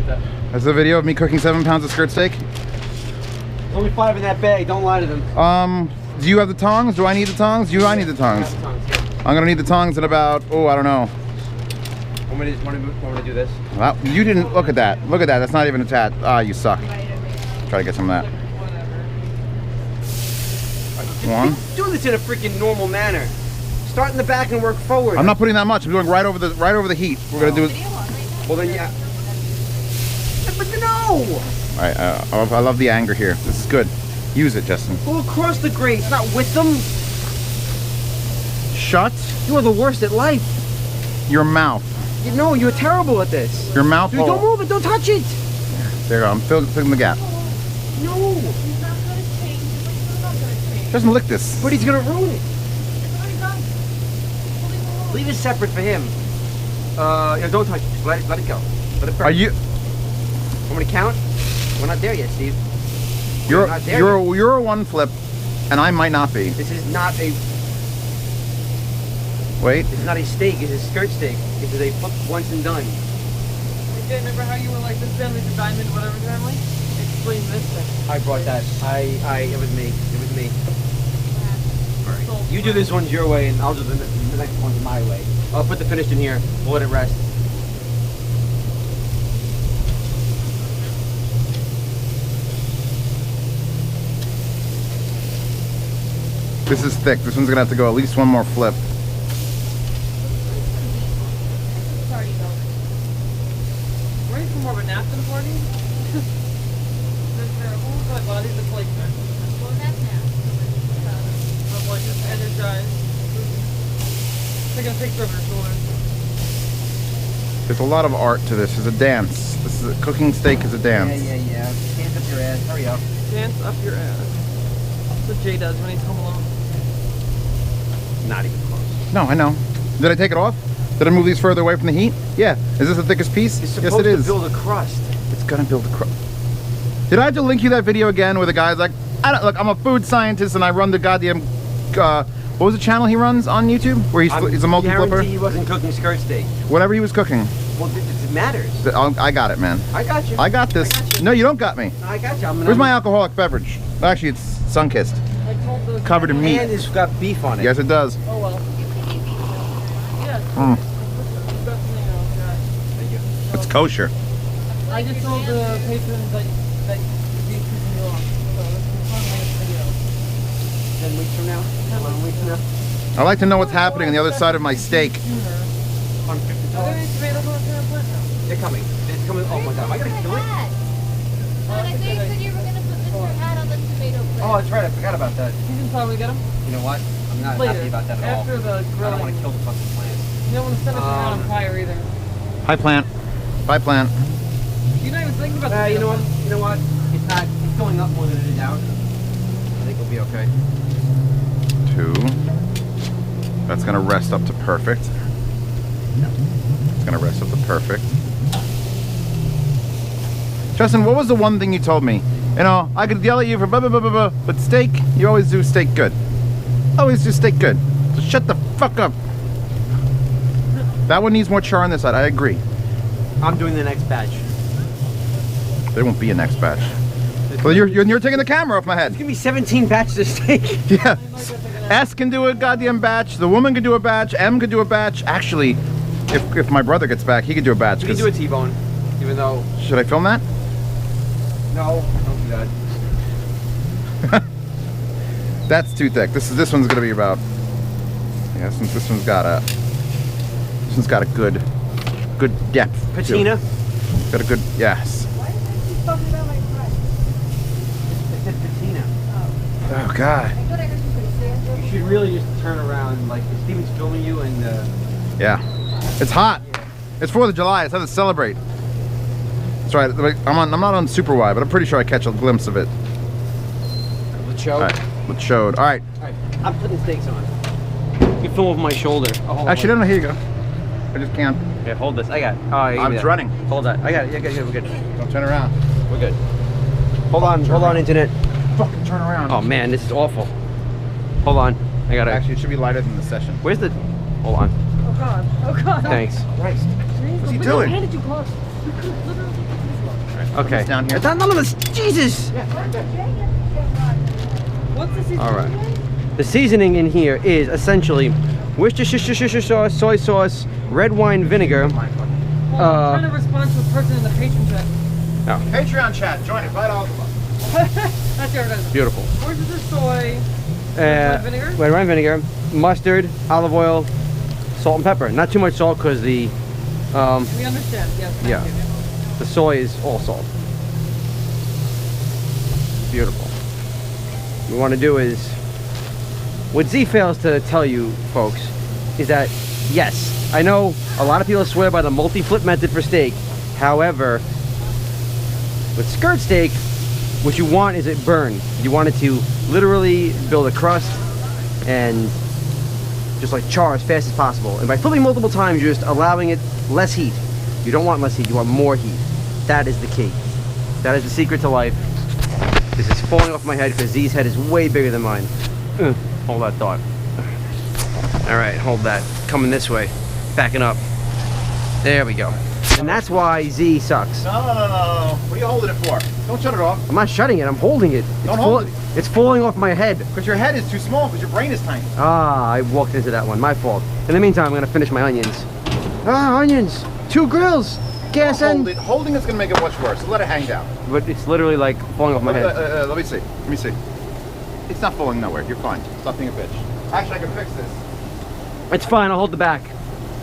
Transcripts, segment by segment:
that. That's a video of me cooking 7 pounds of skirt steak. Only 5 in that bag. Don't lie to them. Do you have the tongs? Do I need the tongs? Do I need the tongs? I'm gonna need the tongs in about, oh, I don't know. Want me to do this? Well, you didn't look at that. Look at that. That's not even attached. Ah, you suck. Try to get some of that. One. Do this in a freaking normal manner. Start in the back and work forward. I'm not putting that much. I'm doing right over the heat. We're gonna do it. Well then, yeah. But no. All right. I love the anger here. This is good. Use it, Justin. Go across the grates, not with them. Shut You are the worst at life. your mouth. You know, you're terrible at this. Your mouth Dude, hole. don't move it. Don't touch it. There you go. I'm filling the gap. No. He's not gonna change. He's not gonna change. Justin, lick this. But he's gonna ruin it. It's already done. Leave it separate for him. Yeah, don't touch it. Just let it go. Let it burn. Are you? Want me to count? We're not there yet, Steve. You're not there you're a one flip, and I might not be. This is not a. Wait. This is not a steak. It's a skirt steak. This is a flip once and done. Okay, remember how you were like this family's a diamond, whatever family? Explain this thing. I brought that. It was me. It was me. Alright. You do this one your way, and I'll do the next one my way. I'll put the finish in here. We'll let it rest. This is thick. This one's gonna have to go at least one more flip. It's already done. Ready for more of a napkin party? That's terrible. My body looks like Well, that's now. I'm like just energized. Taking a picture of her shoulder. There's a lot of art to this. It's a dance. This is cooking steak is a dance. Yeah. Hands up your ass. Hurry up. Dance up your ass. That's what Jay does when he's home alone. Not even close. No, I know. Did I take it off? Did I move these further away from the heat? Yeah. Is this the thickest piece? It's Yes, supposed it to is. build a crust. It's gonna build a crust. Did I have to link you that video again where the guy's like, look, I'm a food scientist and I run the goddamn, what was the channel he runs on YouTube? Where he's a multi-flipper? Guarantee he wasn't cooking skirt steak. Whatever he was cooking. Well, it matters. I got it, man. I got you. I got this. I got you. No, you don't got me. I got you. Where's my alcoholic beverage? Actually, it's Sunkissed. I told the Covered in meat. And it's got beef on it. Yes, it does. Oh well. Yeah. Mm. Yeah. It's kosher. I just told the patrons that he's pissing you off. So this is a fun video. 10 weeks from now? 11 weeks from now? I like to know what's happening on the other side of my steak. Are there any tomatoes on the plant now? They're coming. It's coming. Oh my god, I gotta kill it. But I thought you said you were gonna put Mr. Hat on the tomato plate. Oh, that's right. I forgot about that. You can probably get them You know what? I'm not later. happy about that at all. After the I don't want grilling. to kill the fucking plant. You don't want to send us around on fire either. Hi, plant. Bye, plant. You're not even thinking about the You know what? You know what? It's not. It's going up more than it is out. I think it'll be okay. 2. That's gonna rest up to perfect. It's gonna rest up to perfect. Justin, what was the one thing you told me? You know, I could yell at you for blah, blah, blah, blah, blah, but steak, you always do steak good. Always do steak good. So shut the fuck up. That one needs more char on this side, I agree. I'm doing the next batch. There won't be a next batch. Well, you're taking the camera off my head. It's gonna be 17 batches of steak. Yeah. S can do a goddamn batch. The woman can do a batch. M can do a batch. Actually, if my brother gets back, he can do a batch. You can do a T-bone, even though. Should I film that? No, don't do that. That's too thick. This one's gonna be about. Yeah, since this one's got a good depth. to it. Patina. Got a good yes. Why did I keep talking about my friend? It said patina. Oh God. I thought I heard you say You should really just turn around, like if Steven's filming you and. Yeah. It's hot. It's 4th of July. It's time to celebrate. That's right. I'm not on super wide, but I'm pretty sure I catch a glimpse of it. Let's show. All right. Let's show it. All right. Alright, I'm putting steaks on. You film over my shoulder. Actually, no. Here you go. I just can't. Okay, hold this. I got it. Oh, I'm running. Hold that. I got it. Yeah, we're good. Don't turn around. We're good. Hold on, internet. Fucking turn around. Oh man, this is awful. Hold on. I gotta. Actually, it should be lighter than the session. Where's the? Hold on. Oh god. Oh god. Thanks. Christ. What's he We doing? handed you close. You could literally. Okay. Down here. None of this. Jesus. What's the seasoning? All right. The seasoning in here is essentially Worcestershire sauce, soy sauce, red wine vinegar. Well, I'm trying to respond to a person in the patron chat. Patreon chat, join it. $5 a month. That's your advertisement. Beautiful. Where's the soy? Red wine vinegar? Red wine vinegar, mustard, olive oil, salt and pepper. Not too much salt because the We understand. Yes. thank Yeah. you. the soy is all salt. Beautiful. What we want to do is, what Z fails to tell you folks is that yes, I know a lot of people swear by the multi-flip method for steak. However, with skirt steak, what you want is it burn. You want it to literally build a crust and just like char as fast as possible. And by flipping multiple times, you're just allowing it less heat. You don't want less heat, you want more heat. That is the key. That is the secret to life. This is falling off my head because Z's head is way bigger than mine. Hold that thought. All right, hold that. Coming this way. Backing up. There we go. And that's why Z sucks. No. What are you holding it for? Don't shut it off. I'm not shutting it, I'm holding it. Don't hold it. It's falling off my head. Because your head is too small, because your brain is tiny. Ah, I walked into that one. My fault. In the meantime, I'm gonna finish my onions. Ah, onions. 2 grills. Gas and... Holding it's going to make it much worse. So let it hang down. But it's literally like falling off my head. Let me see. Let me see. It's not falling nowhere. You're fine. Stop being a bitch. Actually, I can fix this. It's fine, I'll hold the back.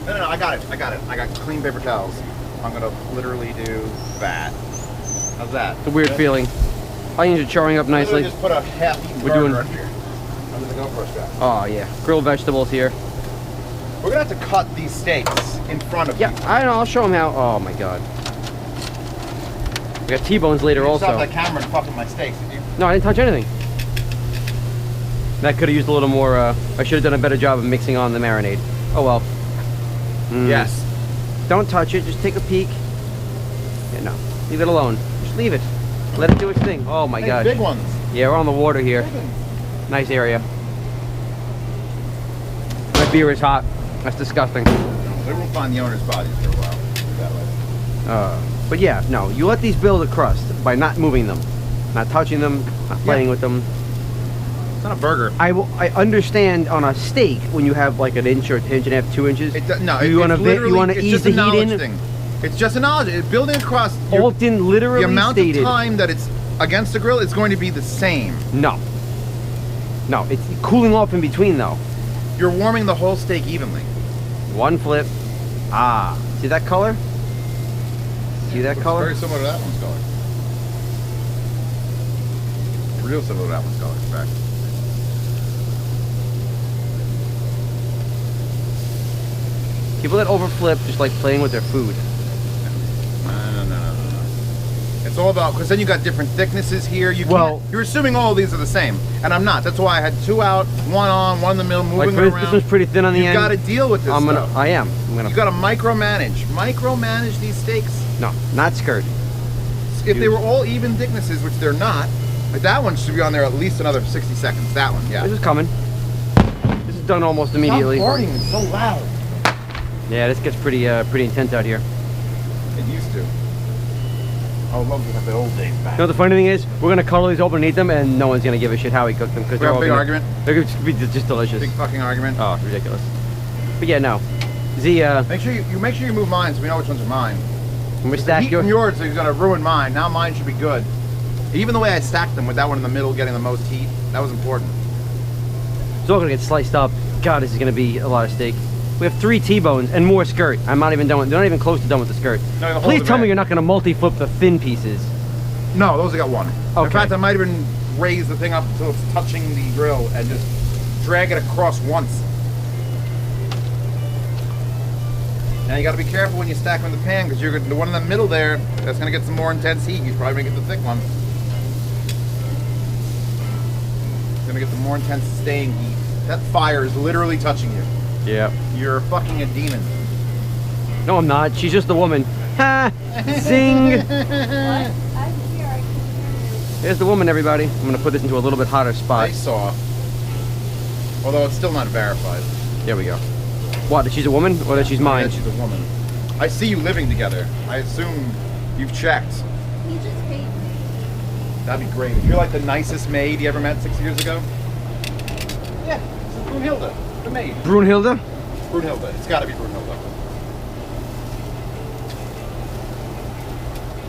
No, I got it. I got clean paper towels. I'm going to literally do that. How's that? It's a weird feeling. Onions are charring up nicely. Just put a half-eaten We're doing- burger in here. Under the GoPro strap. Oh yeah, grilled vegetables here. We're going to have to cut these steaks in front of Yeah, you. I know, I'll show them how. Oh my god. We got T-bones later You also. stopped that camera and fucking my steaks, did you? No, I didn't touch anything. That could have used a little more, I should have done a better job of mixing on the marinade. Oh well. Yes. Don't touch it, just take a peek. Yeah, no, leave it alone. Just leave it. Let it do its thing. Oh my Hey, gosh. big ones. Yeah, we're on the water here. Big ones. Nice area. My beer is hot. That's disgusting. They won't find the owner's bodies for a while. That way. But yeah, no, you let these build a crust by not moving them, not touching them, not playing with them. It's not a burger. I understand on a steak when you have like an inch or inch and a half, 2 inches. No, you want to it's ease just the a heat knowledge in. thing. It's just a knowledge. Building a crust. Alton literally The amount stated. of time that it's against the grill is going to be the same. No, it's cooling off in between though. You're warming the whole steak evenly. One flip. Ah, see that color? See that color? Very similar to that one's color. Real similar to that one's color, in fact. People that overflip just like playing with their food. No. It's all about, because then you got different thicknesses here. You're assuming all of these are the same, and I'm not. That's why I had 2 out, 1 on, 1 in the middle, moving Like around. this one's pretty thin on the You've end. got to deal with this stuff. I am. I'm gonna. You got to micromanage these steaks. No, not skirt. If they were all even thicknesses, which they're not, like that one should be on there at least another 60 seconds. That one, yeah. This is coming. This is done almost immediately. Stop farting, it's so loud. Yeah, this gets pretty intense out here. It used to. I would love to have the old days back. You know what the funny thing is? We're gonna cuddle these open and eat them, and no one's gonna give a shit how we cook them because We they're have all a big gonna, argument? They're gonna be just delicious. Big fucking argument. Oh, ridiculous. But yeah, no. Z, Make sure you move mine so we know which ones are mine. when we The stack heat your. from yours is gonna ruin mine. Now mine should be good. Even the way I stacked them with that one in the middle getting the most heat, that was important. It's all gonna get sliced up. God, this is gonna be a lot of steak. We have 3 T-bones and more skirt. I'm not even done with. They're not even close to done with the skirt. No, the whole Please tell me bag. you're not gonna multi-flip the thin pieces. No, those I got 1. In Okay. fact, I might even raise the thing up until it's touching the grill and just drag it across once. Now you got to be careful when you stack them in the pan because you're the one in the middle there. That's going to get some more intense heat. You're probably going to get the thick one. It's going to get the more intense staying heat. That fire is literally touching you. Yeah. You're fucking a demon. No, I'm not. She's just a woman. Ha! Zing! What? I'm here. I can hear you. There's the woman, everybody. I'm gonna put this into a little bit hotter spot. I saw. Although it's still not verified. There we go. What? That she's a woman, or that she's mine? That she's a woman. I see you living together. I assume you've checked. He just paid me. That'd be great. If you're like the nicest maid you ever met 6 years ago. Yeah, this is Brunhilde, the maid. Brunhilde? Brunhilde. It's got to be Brunhilde.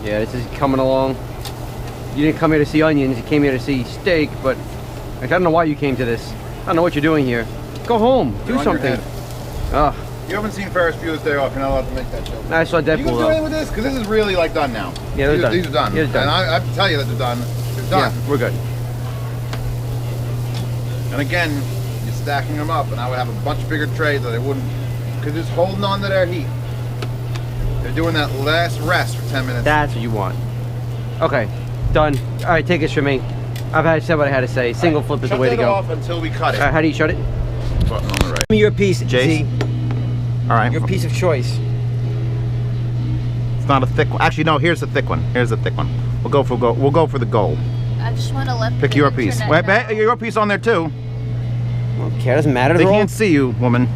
Yeah, this is coming along. You didn't come here to see onions, you came here to see steak, but I don't know why you came to this. I don't know what you're doing here. Go home, do You're on your something. head. Ugh. You haven't seen Ferris Bueller's Day Off. You're not allowed to make that joke. I saw You can Deadpool do though. anything with this because this is really like done now. Yeah, they're done. These are done. Yeah, they're done. And I have to tell you that they're done. They're done. Yeah, we're good. And again, you're stacking them up, and I would have a much bigger tray that I wouldn't, because it's holding on to their heat. They're doing that last rest for 10 minutes. That's what you want. Okay, done. All right, take this from me. I've said what I had to say. Single flip is the way to Shut that go. off until we cut it. How do you shut it? Button on the right. Give me your piece, Jace? Z. All right. Your piece of choice. It's not a thick one. Actually, no. Here's the thick one. Here's the thick one. We'll go for the gold. I just want to let Pick the your piece. internet Wait, know. your piece on there too. I don't care. Doesn't matter. They They're all. can't see you, woman.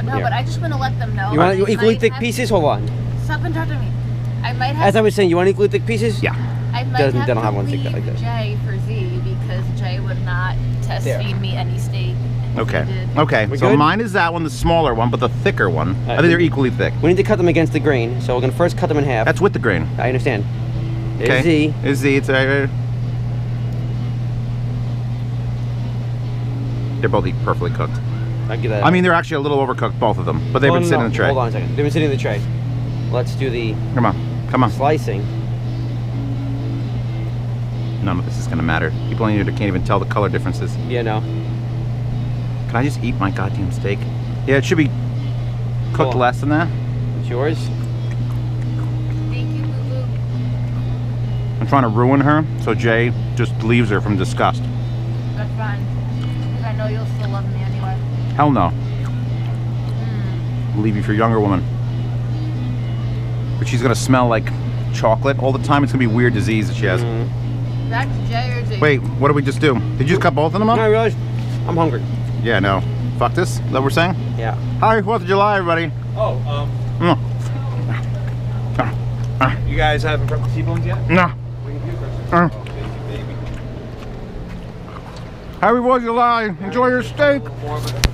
No, Here. but I just want to let them know. You want I equally might thick have- pieces? Hold on. Stop interrupting me. I might have. As I was saying, you want equally thick pieces? Yeah. I might Doesn't- have they don't to have one thick leave like that. Jay for Z because Jay would not test There. feed me any steak. and Okay. he did. Okay. We So good? mine is that one, the smaller one, but the thicker one. I Alright. think they're equally thick. We need to cut them against the grain, so we're gonna first cut them in half. That's with the grain. I understand. There's Okay. Z. There's Z. It's right. They're both perfectly cooked. I'll give that. I mean, they're actually a little overcooked, both of them, but they've No, been no, sitting no. in the tray. Hold on a second. They've been sitting in the tray. Let's do the Come on. Come on. slicing. None of this is going to matter. People in here can't even tell the color differences. Yeah, no. Can I just eat my goddamn steak? Yeah, it should be cooked Cool. less than that. It's yours. Thank you, Boo Boo. I'm trying to ruin her, so Jay just leaves her from disgust. That's fine. Because I know you'll still love me anyway. Hell no. Mm. I'll leave you for a younger woman. But she's going to smell like chocolate all the time. It's going to be a weird disease that she has. Mm. That's Jay or Z. Wait, what did we just do? Did you just cut both of them up? No, I realized I'm hungry. Yeah, no. Fuck this? Is that what we're saying? Yeah. Happy 4th of July, everybody. Oh, Mm. you guys haven't prepped the T-bones yet? No. We can do this. Uh. Oh, baby. Happy 4th of July. Enjoy your steak. More of it.